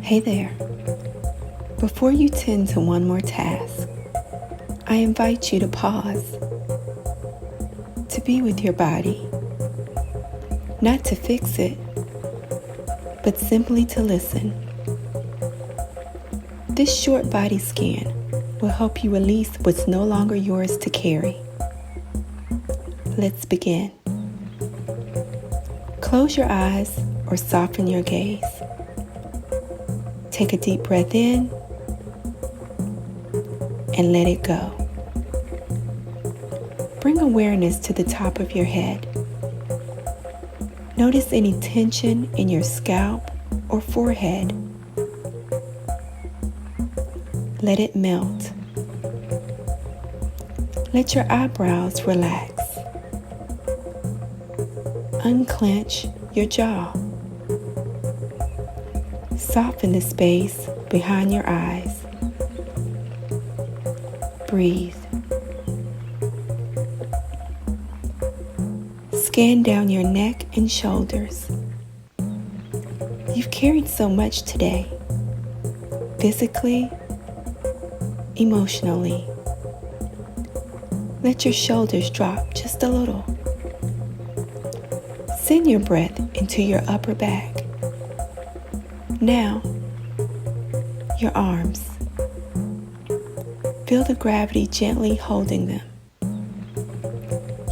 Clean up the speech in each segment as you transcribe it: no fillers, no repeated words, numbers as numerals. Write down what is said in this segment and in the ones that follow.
Hey there. Before you tend to one more task, I invite you to pause, to be with your body, not to fix it, but simply to listen. This short body scan will help you release what's no longer yours to carry. Let's begin. Close your eyes or soften your gaze. Take a deep breath in and let it go. Bring awareness to the top of your head. Notice any tension in your scalp or forehead. Let it melt. Let your eyebrows relax. Unclench your jaw. Soften the space behind your eyes. Breathe. Scan down your neck and shoulders. You've carried so much today, physically, emotionally. Let your shoulders drop just a little. Send your breath into your upper back. Now, your arms. Feel the gravity gently holding them.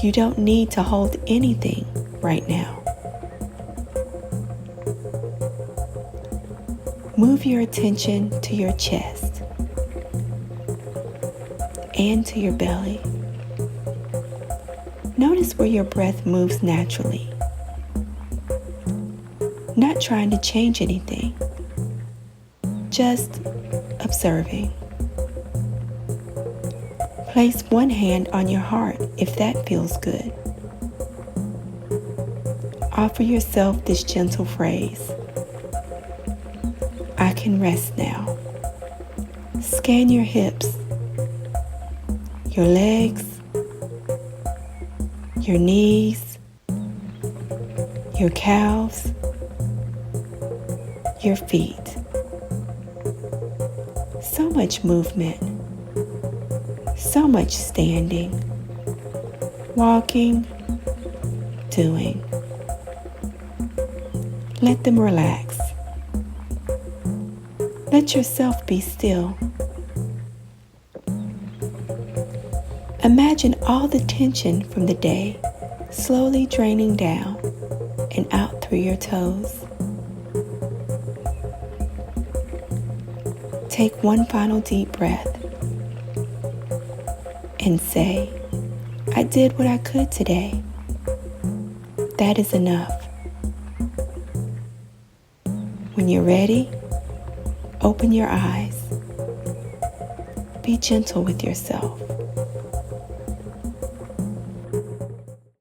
You don't need to hold anything right now. Move your attention to your chest and to your belly. Notice where your breath moves naturally. Not trying to change anything, just observing. Place one hand on your heart if that feels good. Offer yourself this gentle phrase, I can rest now. Scan your hips, your legs, your knees, your calves, your feet. So much movement, so much standing, walking, doing. Let them relax. Let yourself be still. Imagine all the tension from the day slowly draining down and out through your toes. Take one final deep breath and say, I did what I could today. That is enough. When you're ready, open your eyes. Be gentle with yourself.